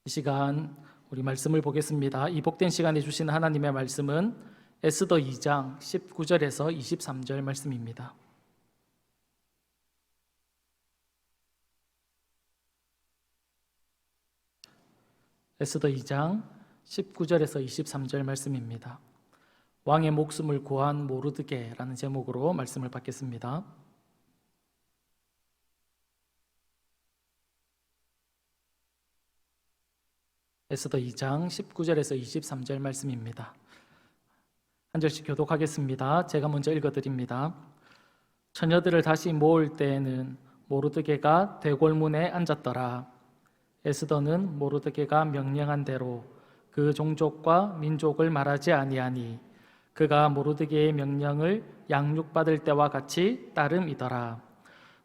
이 시간 우리 말씀을 보겠습니다. 이 복된 시간에 주신 하나님의 말씀은 에스더 2장 19절에서 23절 말씀입니다. 에스더 2장 19절에서 23절 말씀입니다. 왕의 목숨을 구한 모르드게라는 제목으로 말씀을 받겠습니다. 에스더 2장 19절에서 23절 말씀입니다. 한 절씩 교독하겠습니다. 제가 먼저 읽어드립니다. 처녀들을 다시 모을 때에는 모르드게가 대궐문에 앉았더라. 에스더는 모르드게가 명령한 대로 그 종족과 민족을 말하지 아니하니 그가 모르드게의 명령을 양육받을 때와 같이 따름이더라.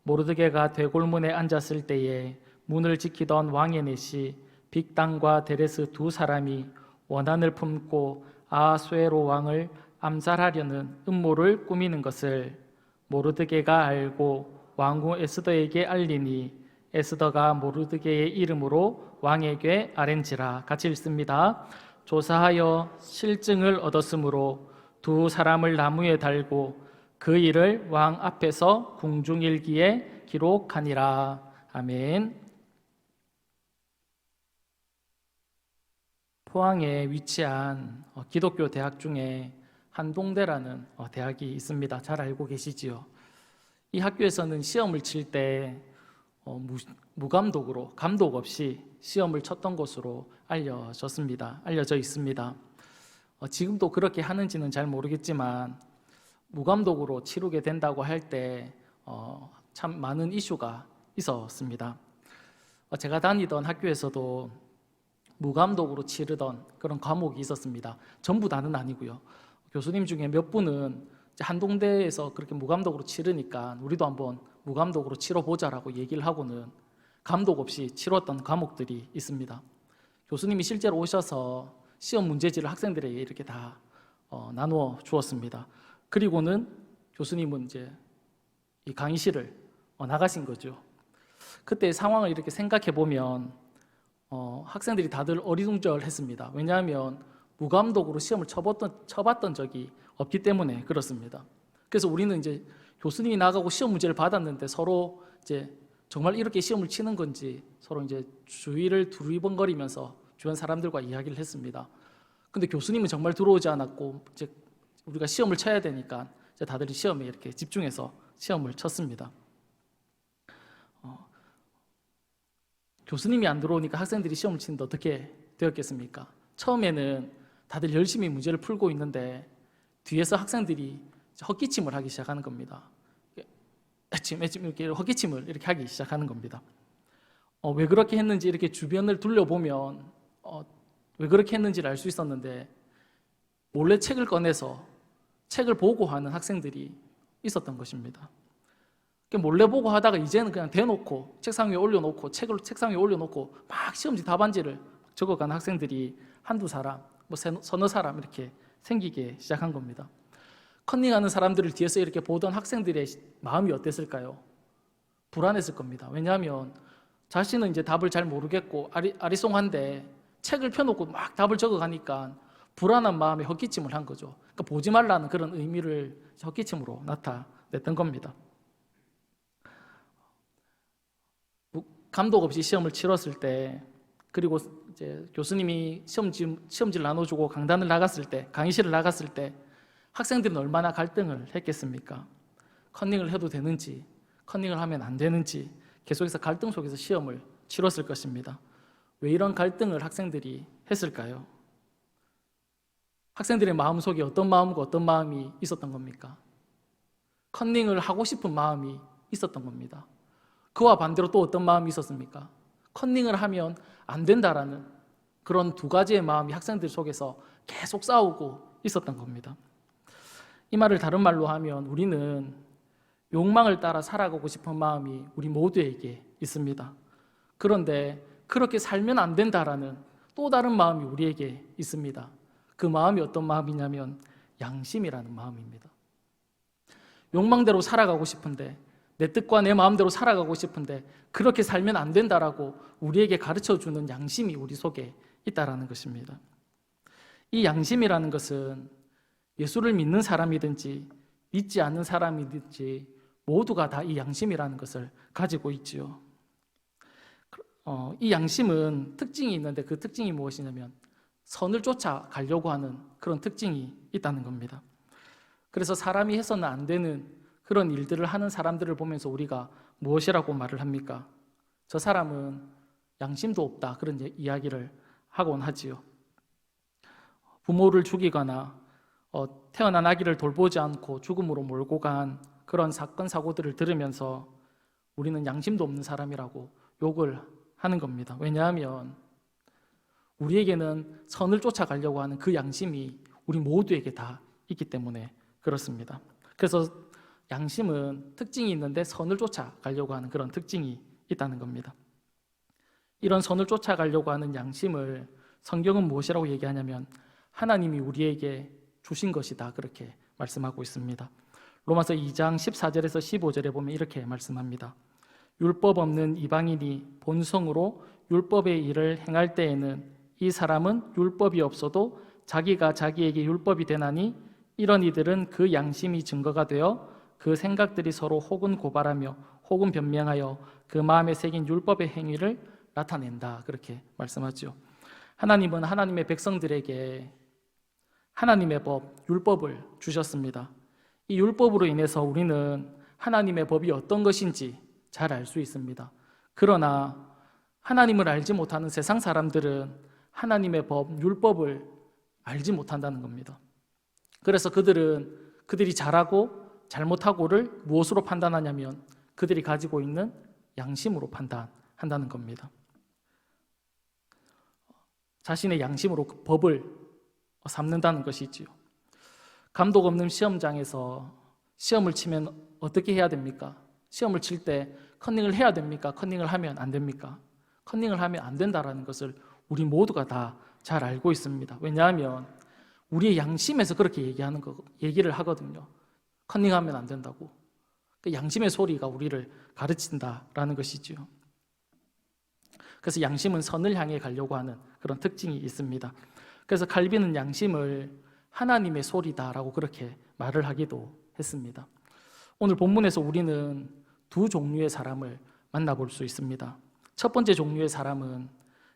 모르드게가 대궐문에 앉았을 때에 문을 지키던 왕의 넷이 빅단과 데레스 두 사람이 원한을 품고 아하수에로 왕을 암살하려는 음모를 꾸미는 것을 모르드게가 알고 왕후 에스더에게 알리니 에스더가 모르드게의 이름으로 왕에게 아랜지라. 같이 읽습니다. 조사하여 실증을 얻었으므로 두 사람을 나무에 달고 그 일을 왕 앞에서 궁중일기에 기록하니라. 아멘. 포항에 위치한 기독교 대학 중에 한동대라는 대학이 있습니다. 잘 알고 계시지요? 이 학교에서는 시험을 칠 때 무감독으로 감독 없이 시험을 쳤던 것으로 알려져 있습니다. 지금도 그렇게 하는지는 잘 모르겠지만 무감독으로 치르게 된다고 할 때 참 많은 이슈가 있었습니다. 제가 다니던 학교에서도 무감독으로 치르던 그런 과목이 있었습니다. 전부 다는 아니고요. 교수님 중에 몇 분은 한동대에서 그렇게 무감독으로 치르니까 우리도 한번 무감독으로 치러보자라고 얘기를 하고는 감독 없이 치렀던 과목들이 있습니다. 교수님이 실제로 오셔서 시험 문제지를 학생들에게 이렇게 다 나누어 주었습니다. 그리고는 교수님은 이제 이 강의실을 나가신 거죠. 그때 상황을 이렇게 생각해 보면 학생들이 다들 어리둥절했습니다. 왜냐하면 무감독으로 시험을 쳐봤던 적이 없기 때문에 그렇습니다. 그래서 우리는 이제 교수님이 나가고 시험 문제를 받았는데 서로 이제 정말 이렇게 시험을 치는 건지 서로 이제 주위를 두리번거리면서 주변 사람들과 이야기를 했습니다. 근데 교수님은 정말 들어오지 않았고 이제 우리가 시험을 쳐야 되니까 이제 다들 시험에 이렇게 집중해서 시험을 쳤습니다. 교수님이 안 들어오니까 학생들이 시험을 치는데 어떻게 되었겠습니까? 처음에는 다들 열심히 문제를 풀고 있는데 뒤에서 학생들이 헛기침을 하기 시작하는 겁니다. 이렇게 헛기침을 이렇게 하기 시작하는 겁니다. 왜 그렇게 했는지 이렇게 주변을 둘러보면 왜 그렇게 했는지를 알 수 있었는데 몰래 책을 꺼내서 책을 보고 하는 학생들이 있었던 것입니다. 몰래 보고 하다가 이제는 그냥 대놓고 책상 위에 올려놓고 책을 책상 위에 올려놓고 막 시험지 답안지를 적어가는 학생들이 한두 사람, 서너 사람 이렇게 생기게 시작한 겁니다. 컨닝하는 사람들을 뒤에서 이렇게 보던 학생들의 마음이 어땠을까요? 불안했을 겁니다. 왜냐하면 자신은 이제 답을 잘 모르겠고 아리송한데 책을 펴놓고 막 답을 적어가니까 불안한 마음에 헛기침을 한 거죠. 그러니까 보지 말라는 그런 의미를 헛기침으로 나타냈던 겁니다. 감독 없이 시험을 치렀을 때, 그리고 이제 교수님이 시험지를 나눠주고 강단을 나갔을 때, 강의실을 나갔을 때 학생들은 얼마나 갈등을 했겠습니까? 컨닝을 해도 되는지, 컨닝을 하면 안 되는지 계속해서 갈등 속에서 시험을 치렀을 것입니다. 왜 이런 갈등을 학생들이 했을까요? 학생들의 마음속에 어떤 마음과 어떤 마음이 있었던 겁니까? 컨닝을 하고 싶은 마음이 있었던 겁니다. 그와 반대로 또 어떤 마음이 있었습니까? 컨닝을 하면 안 된다라는 그런 두 가지의 마음이 학생들 속에서 계속 싸우고 있었던 겁니다. 이 말을 다른 말로 하면 우리는 욕망을 따라 살아가고 싶은 마음이 우리 모두에게 있습니다. 그런데 그렇게 살면 안 된다라는 또 다른 마음이 우리에게 있습니다. 그 마음이 어떤 마음이냐면 양심이라는 마음입니다. 욕망대로 살아가고 싶은데 내 뜻과 내 마음대로 살아가고 싶은데 그렇게 살면 안 된다라고 우리에게 가르쳐주는 양심이 우리 속에 있다라는 것입니다. 이 양심이라는 것은 예수를 믿는 사람이든지 믿지 않는 사람이든지 모두가 다 이 양심이라는 것을 가지고 있지요. 이 양심은 특징이 있는데 그 특징이 무엇이냐면 선을 쫓아가려고 하는 그런 특징이 있다는 겁니다. 그래서 사람이 해서는 안 되는 그런 일들을 하는 사람들을 보면서 우리가 무엇이라고 말을 합니까? 저 사람은 양심도 없다, 그런 이야기를 하곤 하지요. 부모를 죽이거나 태어난 아기를 돌보지 않고 죽음으로 몰고 간 그런 사건 사고들을 들으면서 우리는 양심도 없는 사람이라고 욕을 하는 겁니다. 왜냐하면 우리에게는 선을 쫓아가려고 하는 그 양심이 우리 모두에게 다 있기 때문에 그렇습니다. 그래서 양심은 특징이 있는데 선을 쫓아가려고 하는 그런 특징이 있다는 겁니다. 이런 선을 쫓아가려고 하는 양심을 성경은 무엇이라고 얘기하냐면 하나님이 우리에게 주신 것이다, 그렇게 말씀하고 있습니다. 로마서 2장 14절에서 15절에 보면 이렇게 말씀합니다. 율법 없는 이방인이 본성으로 율법의 일을 행할 때에는 이 사람은 율법이 없어도 자기가 자기에게 율법이 되나니 이런 이들은 그 양심이 증거가 되어 그 생각들이 서로 혹은 고발하며 혹은 변명하여 그 마음에 새긴 율법의 행위를 나타낸다, 그렇게 말씀하죠. 하나님은 하나님의 백성들에게 하나님의 법, 율법을 주셨습니다. 이 율법으로 인해서 우리는 하나님의 법이 어떤 것인지 잘 알 수 있습니다. 그러나 하나님을 알지 못하는 세상 사람들은 하나님의 법, 율법을 알지 못한다는 겁니다. 그래서 그들이 잘하고 잘못하고를 무엇으로 판단하냐면 그들이 가지고 있는 양심으로 판단한다는 겁니다. 자신의 양심으로 그 법을 삼는다는 것이지요. 감독 없는 시험장에서 시험을 치면 어떻게 해야 됩니까? 시험을 칠 때 컨닝을 해야 됩니까? 컨닝을 하면 안 됩니까? 컨닝을 하면 안 된다는 것을 우리 모두가 다 잘 알고 있습니다. 왜냐하면 우리의 양심에서 그렇게 얘기를 하거든요. 컨닝하면 안 된다고. 그 양심의 소리가 우리를 가르친다라는 것이지요. 그래서 양심은 선을 향해 가려고 하는 그런 특징이 있습니다. 그래서 칼빈은 양심을 하나님의 소리다라고 그렇게 말을 하기도 했습니다. 오늘 본문에서 우리는 두 종류의 사람을 만나볼 수 있습니다. 첫 번째 종류의 사람은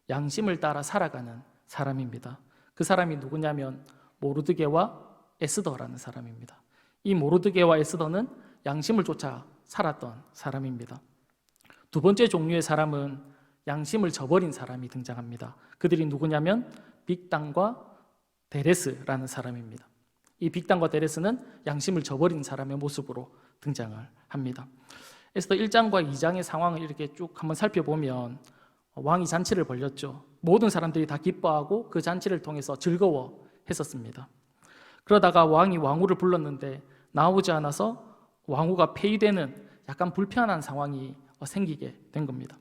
양심을 따라 살아가는 사람입니다. 그 사람이 누구냐면 모르드게와 에스더라는 사람입니다. 이 모르드게와 에스더는 양심을 쫓아 살았던 사람입니다. 두 번째 종류의 사람은 양심을 저버린 사람이 등장합니다. 그들이 누구냐면 빅단과 데레스라는 사람입니다. 이 빅단과 데레스는 양심을 저버린 사람의 모습으로 등장을 합니다. 에스더 1장과 2장의 상황을 이렇게 쭉 한번 살펴보면 왕이 잔치를 벌였죠. 모든 사람들이 다 기뻐하고 그 잔치를 통해서 즐거워했었습니다. 그러다가 왕이 왕후를 불렀는데 나오지 않아서 왕후가 폐위되는 약간 불편한 상황이 생기게 된 겁니다.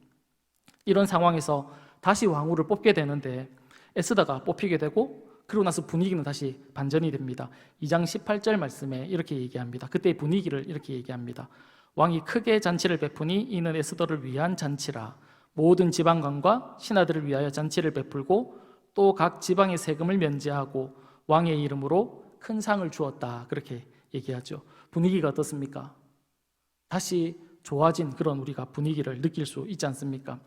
이런 상황에서 다시 왕후를 뽑게 되는데 에스더가 뽑히게 되고 그러고 나서 분위기는 다시 반전이 됩니다. 2장 18절 말씀에 이렇게 얘기합니다. 그때의 분위기를 이렇게 얘기합니다. 왕이 크게 잔치를 베푸니 이는 에스더를 위한 잔치라. 모든 지방관과 신하들을 위하여 잔치를 베풀고 또 각 지방의 세금을 면제하고 왕의 이름으로 큰 상을 주었다. 그렇게 얘기하죠. 분위기가 어떻습니까? 다시 좋아진 그런 우리가 분위기를 느낄 수 있지 않습니까?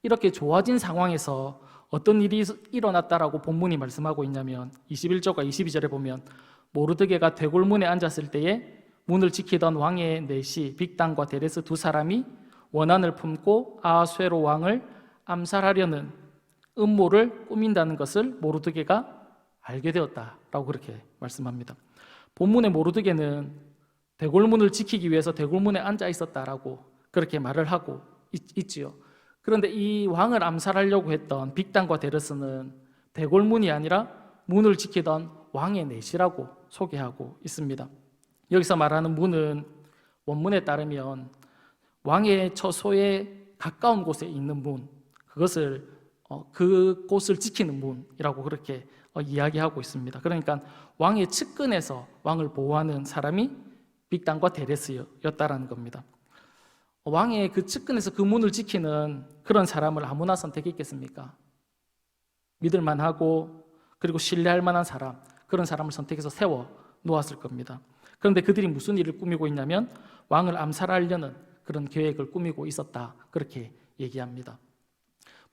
이렇게 좋아진 상황에서 어떤 일이 일어났다라고 본문이 말씀하고 있냐면 21절과 22절에 보면 모르드게가 대궐문에 앉았을 때에 문을 지키던 왕의 내시 빅단과 데레스 두 사람이 원한을 품고 아하수에로 왕을 암살하려는 음모를 꾸민다는 것을 모르드게가 알게 되었다라고 그렇게 말씀합니다. 본문의 모르드게는 대궐문을 지키기 위해서 대궐문에 앉아 있었다라고 그렇게 말을 하고 있지요. 그런데 이 왕을 암살하려고 했던 빅단과 데레스는 대궐문이 아니라 문을 지키던 왕의 내시라고 소개하고 있습니다. 여기서 말하는 문은 원문에 따르면 왕의 처소에 가까운 곳에 있는 문, 그곳을 지키는 문이라고 그렇게 이야기하고 있습니다. 그러니까 왕의 측근에서 왕을 보호하는 사람이 빅단과 데레스였다라는 겁니다. 왕의 그 측근에서 그 문을 지키는 그런 사람을 아무나 선택했겠습니까? 믿을 만하고 그리고 신뢰할 만한 사람, 그런 사람을 선택해서 세워 놓았을 겁니다. 그런데 그들이 무슨 일을 꾸미고 있냐면 왕을 암살하려는 그런 계획을 꾸미고 있었다, 그렇게 얘기합니다.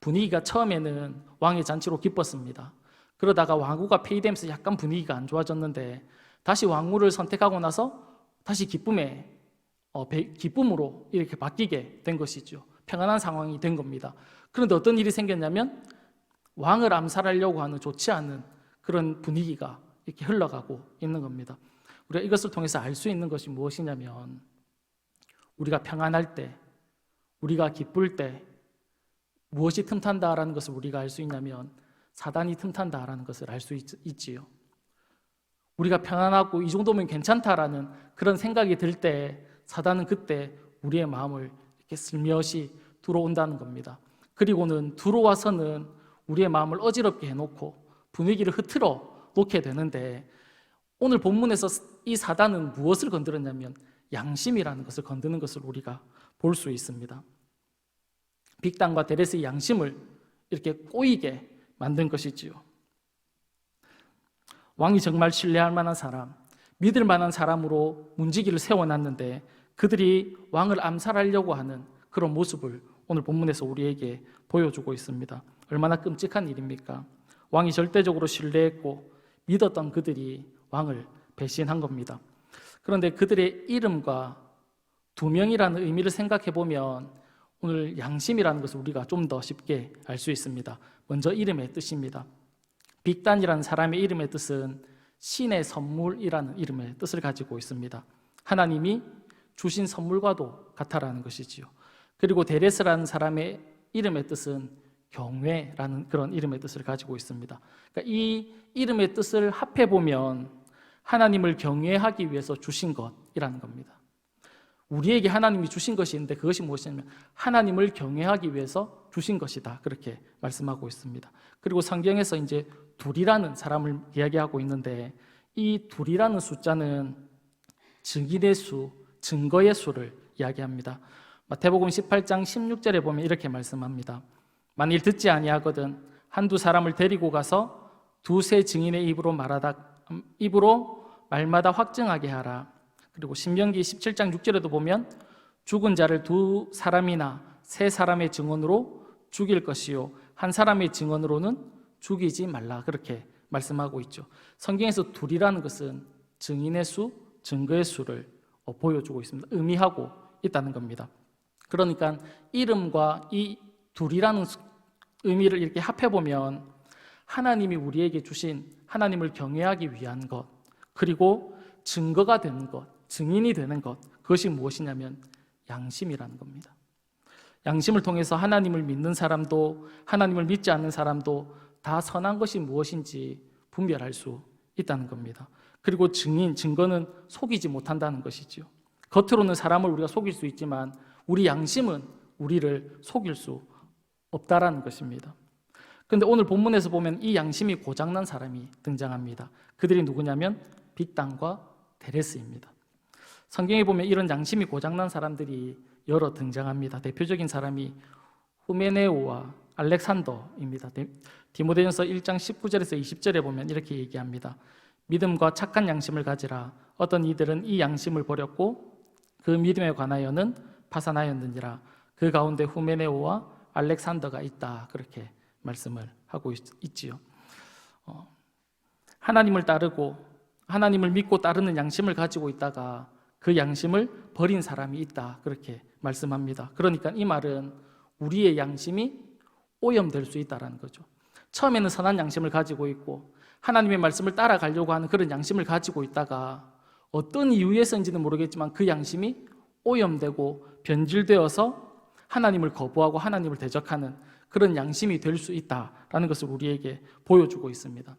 분위기가 처음에는 왕의 잔치로 기뻤습니다. 그러다가 왕후가 폐위되면서 약간 분위기가 안 좋아졌는데 다시 왕후를 선택하고 나서 다시 기쁨으로 이렇게 바뀌게 된 것이죠. 평안한 상황이 된 겁니다. 그런데 어떤 일이 생겼냐면 왕을 암살하려고 하는 좋지 않은 그런 분위기가 이렇게 흘러가고 있는 겁니다. 우리가 이것을 통해서 알 수 있는 것이 무엇이냐면 우리가 평안할 때, 우리가 기쁠 때 무엇이 틈탄다라는 것을 우리가 알 수 있냐면 사단이 틈탄다라는 것을 알 수 있지요. 우리가 평안하고 이 정도면 괜찮다라는 그런 생각이 들 때 사단은 그때 우리의 마음을 이렇게 슬며시 들어온다는 겁니다. 그리고는 들어와서는 우리의 마음을 어지럽게 해놓고 분위기를 흐트러 놓게 되는데 오늘 본문에서 이 사단은 무엇을 건드렸냐면 양심이라는 것을 건드는 것을 우리가 볼 수 있습니다. 빅단과 데레스의 양심을 이렇게 꼬이게 만든 것이지요. 왕이 정말 신뢰할 만한 사람, 믿을 만한 사람으로 문지기를 세워놨는데 그들이 왕을 암살하려고 하는 그런 모습을 오늘 본문에서 우리에게 보여주고 있습니다. 얼마나 끔찍한 일입니까? 왕이 절대적으로 신뢰했고 믿었던 그들이 왕을 배신한 겁니다. 그런데 그들의 이름과 두 명이라는 의미를 생각해 보면 오늘 양심이라는 것을 우리가 좀 더 쉽게 알 수 있습니다. 먼저 이름의 뜻입니다. 빅단이라는 사람의 이름의 뜻은 신의 선물이라는 이름의 뜻을 가지고 있습니다. 하나님이 주신 선물과도 같다라는 것이지요. 그리고 데레스라는 사람의 이름의 뜻은 경외라는 그런 이름의 뜻을 가지고 있습니다. 그러니까 이 이름의 뜻을 합해보면 하나님을 경외하기 위해서 주신 것이라는 겁니다. 우리에게 하나님이 주신 것이 있는데 그것이 무엇이냐면 하나님을 경외하기 위해서 주신 것이다, 그렇게 말씀하고 있습니다. 그리고 성경에서 이제 둘이라는 사람을 이야기하고 있는데 이 둘이라는 숫자는 증인의 수, 증거의 수를 이야기합니다. 마태복음 18장 16절에 보면 이렇게 말씀합니다. 만일 듣지 아니하거든 한두 사람을 데리고 가서 두세 증인의 입으로 말마다 확증하게 하라. 그리고 신명기 17장 6절에도 보면 죽은 자를 두 사람이나 세 사람의 증언으로 죽일 것이요 한 사람의 증언으로는 죽이지 말라, 그렇게 말씀하고 있죠. 성경에서 둘이라는 것은 증인의 수, 증거의 수를 보여주고 있습니다. 의미하고 있다는 겁니다. 그러니까 이름과 이 둘이라는 의미를 이렇게 합해보면 하나님이 우리에게 주신 하나님을 경외하기 위한 것, 그리고 증거가 되는 것, 증인이 되는 것, 그것이 무엇이냐면 양심이라는 겁니다. 양심을 통해서 하나님을 믿는 사람도 하나님을 믿지 않는 사람도 다 선한 것이 무엇인지 분별할 수 있다는 겁니다. 그리고 증거는 속이지 못한다는 것이죠. 겉으로는 사람을 우리가 속일 수 있지만 우리 양심은 우리를 속일 수 없다라는 것입니다. 그런데 오늘 본문에서 보면 이 양심이 고장난 사람이 등장합니다. 그들이 누구냐면 빅단과 데레스입니다. 성경에 보면 이런 양심이 고장난 사람들이 여러 등장합니다. 대표적인 사람이 후메네오와 알렉산더입니다. 디모데전서 1장 19절에서 20절에 보면 이렇게 얘기합니다. 믿음과 착한 양심을 가지라. 어떤 이들은 이 양심을 버렸고 그 믿음에 관하여는 파산하였느니라. 그 가운데 후메네오와 알렉산더가 있다, 그렇게 말씀을 하고 있지요. 하나님을 따르고 하나님을 믿고 따르는 양심을 가지고 있다가 그 양심을 버린 사람이 있다, 그렇게 말씀합니다. 그러니까 이 말은 우리의 양심이 오염될 수 있다는 거죠. 처음에는 선한 양심을 가지고 있고 하나님의 말씀을 따라가려고 하는 그런 양심을 가지고 있다가 어떤 이유에서인지는 모르겠지만 그 양심이 오염되고 변질되어서 하나님을 거부하고 하나님을 대적하는 그런 양심이 될 수 있다라는 것을 우리에게 보여주고 있습니다.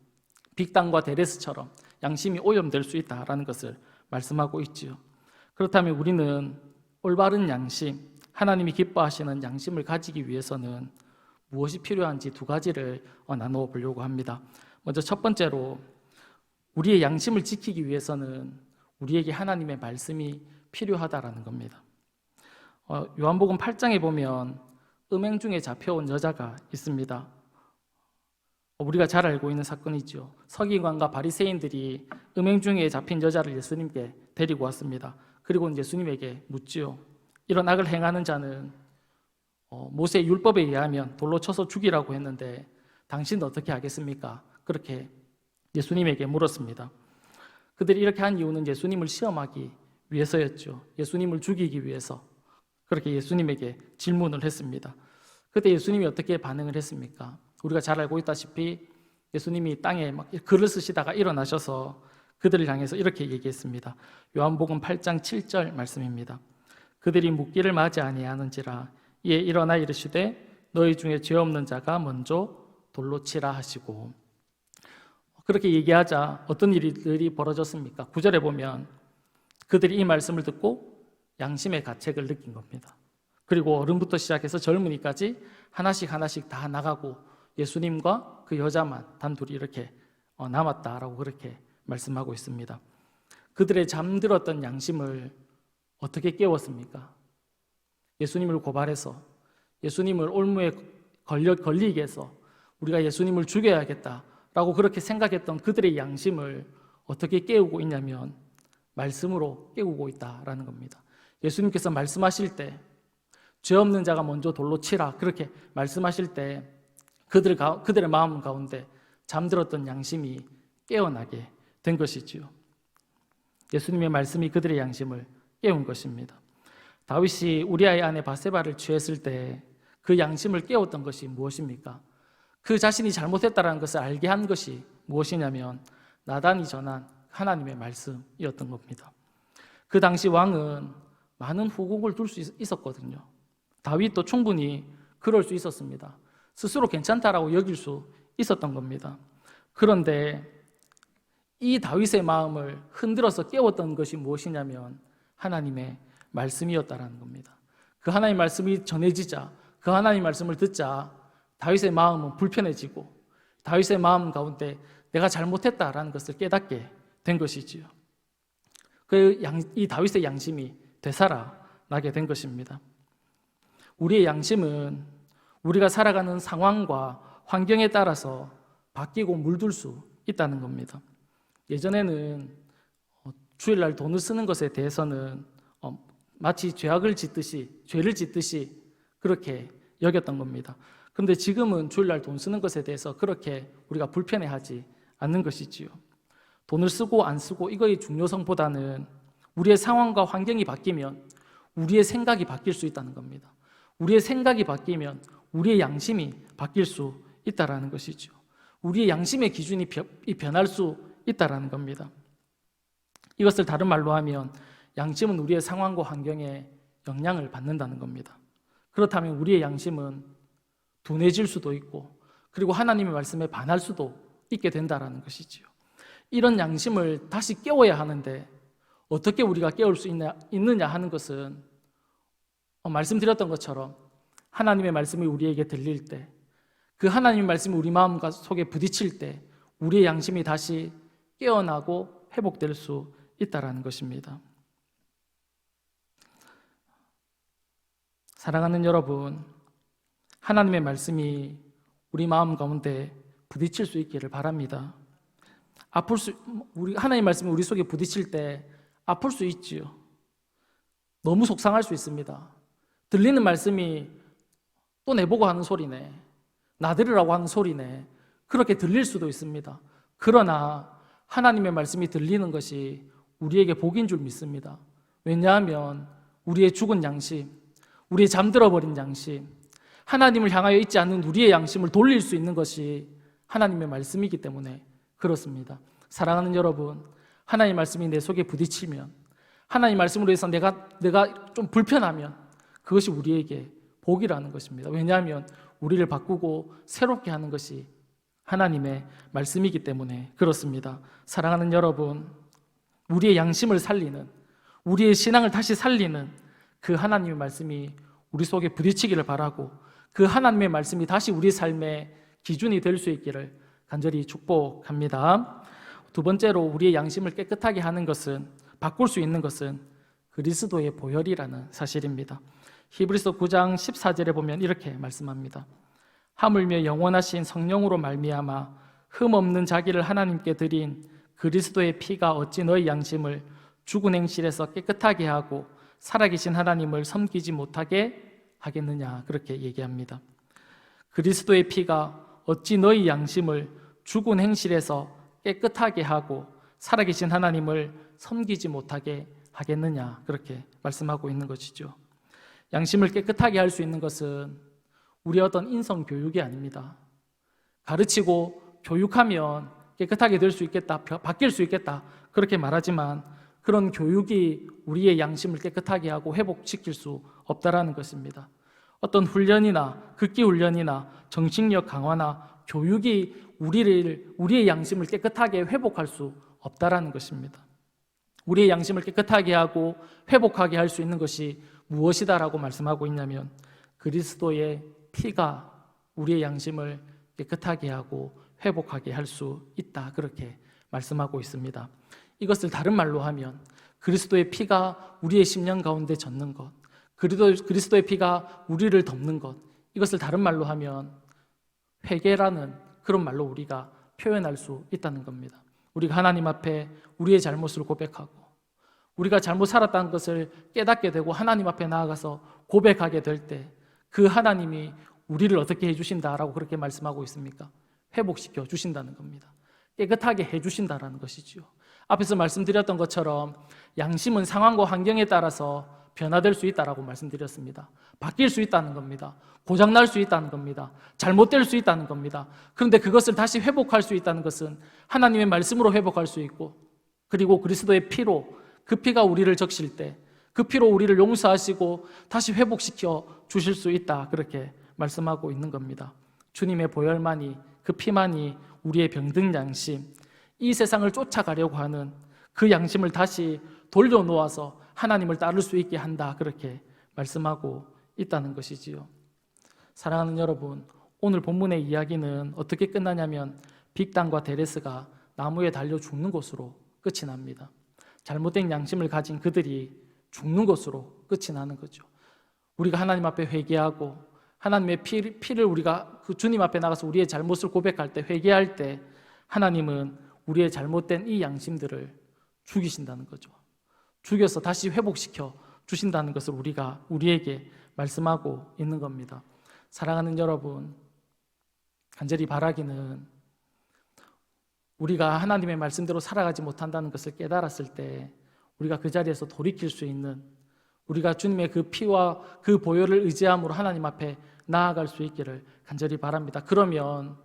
빅단과 데레스처럼 양심이 오염될 수 있다라는 것을 말씀하고 있지요. 그렇다면 우리는 올바른 양심, 하나님이 기뻐하시는 양심을 가지기 위해서는 무엇이 필요한지 두 가지를 나누어 보려고 합니다. 먼저 첫 번째로 우리의 양심을 지키기 위해서는 우리에게 하나님의 말씀이 필요하다라는 겁니다. 요한복음 8장에 보면 음행 중에 잡혀온 여자가 있습니다. 우리가 잘 알고 있는 사건이죠. 서기관과 바리새인들이 음행 중에 잡힌 여자를 예수님께 데리고 왔습니다. 그리고 예수님에게 묻지요. 이런 악을 행하는 자는 모세 율법에 의하면 돌로 쳐서 죽이라고 했는데 당신은 어떻게 하겠습니까? 그렇게 예수님에게 물었습니다. 그들이 이렇게 한 이유는 예수님을 시험하기 위해서였죠. 예수님을 죽이기 위해서 그렇게 예수님에게 질문을 했습니다. 그때 예수님이 어떻게 반응을 했습니까? 우리가 잘 알고 있다시피 예수님이 땅에 막 글을 쓰시다가 일어나셔서 그들을 향해서 이렇게 얘기했습니다. 요한복음 8장 7절 말씀입니다. 그들이 묻기를 맞이 아니하는지라 이에 일어나 이르시되 너희 중에 죄 없는 자가 먼저 돌로 치라 하시고, 그렇게 얘기하자 어떤 일들이 벌어졌습니까? 9절에 보면 그들이 이 말씀을 듣고 양심의 가책을 느낀 겁니다. 그리고 어른부터 시작해서 젊은이까지 하나씩 다 나가고 예수님과 그 여자만 단둘이 이렇게 남았다라고 그렇게 말씀하고 있습니다. 그들의 잠들었던 양심을 어떻게 깨웠습니까? 예수님을 고발해서 예수님을 올무에 걸리게 해서 우리가 예수님을 죽여야겠다라고 그렇게 생각했던 그들의 양심을 어떻게 깨우고 있냐면 말씀으로 깨우고 있다라는 겁니다. 예수님께서 말씀하실 때 죄 없는 자가 먼저 돌로 치라 그렇게 말씀하실 때 그들의 마음 가운데 잠들었던 양심이 깨어나게 된 것이지요. 예수님의 말씀이 그들의 양심을 깨운 것입니다. 다윗이 우리아의 아내 바세바를 취했을 때 그 양심을 깨웠던 것이 무엇입니까? 그 자신이 잘못했다는 것을 알게 한 것이 무엇이냐면 나단이 전한 하나님의 말씀이었던 겁니다. 그 당시 왕은 많은 후궁을 둘 수 있었거든요. 다윗도 충분히 그럴 수 있었습니다. 스스로 괜찮다라고 여길 수 있었던 겁니다. 그런데 이 다윗의 마음을 흔들어서 깨웠던 것이 무엇이냐면 하나님의 말씀이었다라는 겁니다. 그 하나님의 말씀이 전해지자, 그 하나님의 말씀을 듣자 다윗의 마음은 불편해지고 다윗의 마음 가운데 내가 잘못했다라는 것을 깨닫게 된 것이지요. 이 다윗의 양심이 되살아나게 된 것입니다. 우리의 양심은 우리가 살아가는 상황과 환경에 따라서 바뀌고 물들 수 있다는 겁니다. 예전에는 주일날 돈을 쓰는 것에 대해서는 마치 죄를 짓듯이 그렇게 여겼던 겁니다. 그런데 지금은 주일날 돈 쓰는 것에 대해서 그렇게 우리가 불편해하지 않는 것이지요. 돈을 쓰고 안 쓰고 이거의 중요성보다는 우리의 상황과 환경이 바뀌면 우리의 생각이 바뀔 수 있다는 겁니다. 우리의 생각이 바뀌면 우리의 양심이 바뀔 수 있다는 것이죠. 우리의 양심의 기준이 변할 수 있다는 겁니다. 이것을 다른 말로 하면 양심은 우리의 상황과 환경에 영향을 받는다는 겁니다. 그렇다면 우리의 양심은 둔해질 수도 있고 그리고 하나님의 말씀에 반할 수도 있게 된다는 것이지요. 이런 양심을 다시 깨워야 하는데 어떻게 우리가 깨울 수 있느냐 하는 것은 말씀드렸던 것처럼 하나님의 말씀이 우리에게 들릴 때, 그 하나님의 말씀이 우리 마음 속에 부딪힐 때 우리의 양심이 다시 깨어나고 회복될 수 있다는 것입니다. 사랑하는 여러분, 하나님의 말씀이 우리 마음 가운데 부딪힐 수 있기를 바랍니다. 하나님의 말씀이 우리 속에 부딪힐 때 아플 수 있지요. 너무 속상할 수 있습니다. 들리는 말씀이 또 내보고 하는 소리네, 나들으라고 하는 소리네, 그렇게 들릴 수도 있습니다. 그러나 하나님의 말씀이 들리는 것이 우리에게 복인 줄 믿습니다. 왜냐하면 우리의 죽은 양심, 우리의 잠들어버린 양심, 하나님을 향하여 있지 않는 우리의 양심을 돌릴 수 있는 것이 하나님의 말씀이기 때문에 그렇습니다. 사랑하는 여러분, 하나님의 말씀이 내 속에 부딪히면, 하나님의 말씀으로 해서 내가 좀 불편하면 그것이 우리에게 복이라는 것입니다. 왜냐하면 우리를 바꾸고 새롭게 하는 것이 하나님의 말씀이기 때문에 그렇습니다. 사랑하는 여러분, 우리의 양심을 살리는, 우리의 신앙을 다시 살리는 그 하나님의 말씀이 우리 속에 부딪히기를 바라고 그 하나님의 말씀이 다시 우리 삶의 기준이 될 수 있기를 간절히 축복합니다. 두 번째로 우리의 양심을 깨끗하게 하는 것은, 바꿀 수 있는 것은 그리스도의 보혈이라는 사실입니다. 히브리서 9장 14절에 보면 이렇게 말씀합니다. 하물며 영원하신 성령으로 말미암아 흠없는 자기를 하나님께 드린 그리스도의 피가 어찌 너희 양심을 죽은 행실에서 깨끗하게 하고 살아계신 하나님을 섬기지 못하게 하겠느냐, 그렇게 얘기합니다. 그리스도의 피가 어찌 너희 양심을 죽은 행실에서 깨끗하게 하고 살아계신 하나님을 섬기지 못하게 하겠느냐, 그렇게 말씀하고 있는 것이죠. 양심을 깨끗하게 할 수 있는 것은 우리의 어떤 인성 교육이 아닙니다. 가르치고 교육하면 깨끗하게 될 수 있겠다, 바뀔 수 있겠다, 그렇게 말하지만 그런 교육이 우리의 양심을 깨끗하게 하고 회복시킬 수 없다라는 것입니다. 어떤 훈련이나 극기 훈련이나 정신력 강화나 교육이 우리의 양심을 깨끗하게 회복할 수 없다라는 것입니다. 우리의 양심을 깨끗하게 하고 회복하게 할 수 있는 것이 무엇이다라고 말씀하고 있냐면 그리스도의 피가 우리의 양심을 깨끗하게 하고 회복하게 할 수 있다, 그렇게 말씀하고 있습니다. 이것을 다른 말로 하면 그리스도의 피가 우리의 심령 가운데 젖는 것, 그리스도의 피가 우리를 덮는 것, 이것을 다른 말로 하면 회개라는 그런 말로 우리가 표현할 수 있다는 겁니다. 우리가 하나님 앞에 우리의 잘못을 고백하고 우리가 잘못 살았다는 것을 깨닫게 되고 하나님 앞에 나아가서 고백하게 될 때 그 하나님이 우리를 어떻게 해주신다라고 그렇게 말씀하고 있습니까? 회복시켜 주신다는 겁니다. 깨끗하게 해주신다라는 것이죠. 앞에서 말씀드렸던 것처럼 양심은 상황과 환경에 따라서 변화될 수 있다라고 말씀드렸습니다. 바뀔 수 있다는 겁니다. 고장날 수 있다는 겁니다. 잘못될 수 있다는 겁니다. 그런데 그것을 다시 회복할 수 있다는 것은 하나님의 말씀으로 회복할 수 있고, 그리고 그리스도의 피로, 그 피가 우리를 적실 때 그 피로 우리를 용서하시고 다시 회복시켜 주실 수 있다, 그렇게 말씀하고 있는 겁니다. 주님의 보혈만이, 그 피만이 우리의 병든 양심, 이 세상을 쫓아가려고 하는 그 양심을 다시 돌려놓아서 하나님을 따를 수 있게 한다, 그렇게 말씀하고 있다는 것이지요. 사랑하는 여러분, 오늘 본문의 이야기는 어떻게 끝나냐면 빅단과 데레스가 나무에 달려 죽는 것으로 끝이 납니다. 잘못된 양심을 가진 그들이 죽는 것으로 끝이 나는 거죠. 우리가 하나님 앞에 회개하고 하나님의 피를 우리가 그 주님 앞에 나가서 우리의 잘못을 고백할 때, 회개할 때 하나님은 우리의 잘못된 이 양심들을 죽이신다는 거죠. 죽여서 다시 회복시켜 주신다는 것을 우리에게 말씀하고 있는 겁니다. 사랑하는 여러분, 간절히 바라기는 우리가 하나님의 말씀대로 살아가지 못한다는 것을 깨달았을 때 우리가 그 자리에서 돌이킬 수 있는, 우리가 주님의 그 피와 그 보혈을 의지함으로 하나님 앞에 나아갈 수 있기를 간절히 바랍니다. 그러면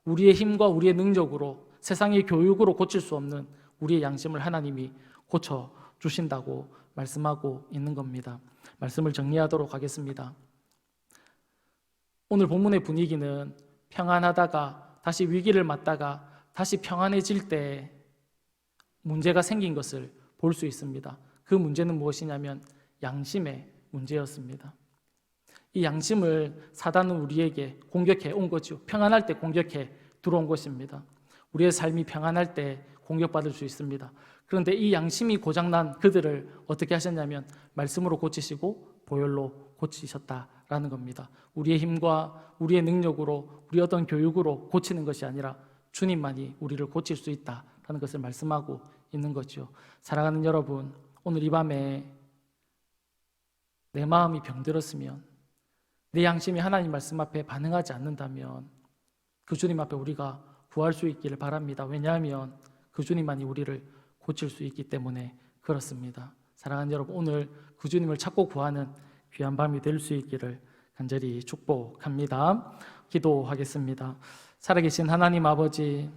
우리의 힘과 우리의 능력으로, 세상의 교육으로 고칠 수 없는 우리의 양심을 하나님이 고쳐주신다고 말씀하고 있는 겁니다. 말씀을 정리하도록 하겠습니다. 오늘 본문의 분위기는 평안하다가 다시 위기를 맞다가 다시 평안해질 때 문제가 생긴 것을 볼 수 있습니다. 그 문제는 무엇이냐면 양심의 문제였습니다. 이 양심을 사단은 우리에게 공격해 온 거죠. 평안할 때 공격해 들어온 것입니다. 우리의 삶이 평안할 때 공격받을 수 있습니다. 그런데 이 양심이 고장난 그들을 어떻게 하셨냐면 말씀으로 고치시고 보혈로 고치셨다라는 겁니다. 우리의 힘과 우리의 능력으로, 우리 어떤 교육으로 고치는 것이 아니라 주님만이 우리를 고칠 수 있다라는 것을 말씀하고 있는 거죠. 사랑하는 여러분, 오늘 이 밤에 내 마음이 병들었으면, 내 양심이 하나님 말씀 앞에 반응하지 않는다면 그 주님 앞에 우리가 구할 수 있기를 바랍니다. 왜냐하면 그 주님만이 우리를 고칠 수 있기 때문에 그렇습니다. 사랑하는 여러분, 오늘 그 주님을 찾고 구하는 귀한 밤이 될 수 있기를 간절히 축복합니다. 기도하겠습니다. 살아계신 하나님 아버지,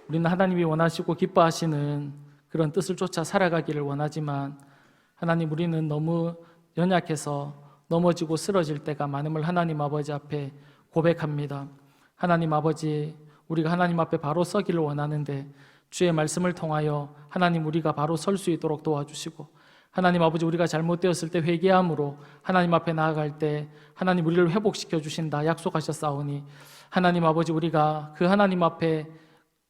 우리는 하나님이 원하시고 기뻐하시는 그런 뜻을 쫓아 살아가기를 원하지만 하나님, 우리는 너무 연약해서 넘어지고 쓰러질 때가 많음을 하나님 아버지 앞에 고백합니다. 하나님 아버지, 우리가 하나님 앞에 바로 서기를 원하는데 주의 말씀을 통하여 하나님 우리가 바로 설 수 있도록 도와주시고, 하나님 아버지, 우리가 잘못되었을 때 회개함으로 하나님 앞에 나아갈 때 하나님 우리를 회복시켜 주신다 약속하셨사오니 하나님 아버지, 우리가 그 하나님 앞에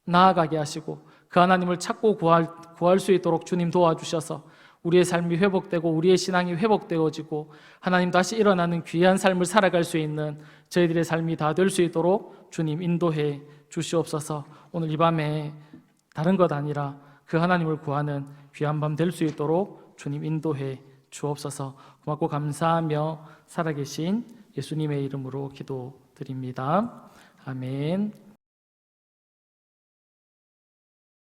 나아가게 하시고 그 하나님을 찾고 구할 수 있도록 주님 도와주셔서 우리의 삶이 회복되고 우리의 신앙이 회복되어지고 하나님 다시 일어나는 귀한 삶을 살아갈 수 있는 저희들의 삶이 다 될 수 있도록 주님 인도해 주시옵소서. 오늘 이 밤에 다른 것 아니라 그 하나님을 구하는 귀한 밤 될 수 있도록 주님 인도해 주옵소서. 고맙고 감사하며 살아계신 예수님의 이름으로 기도드립니다. 아멘.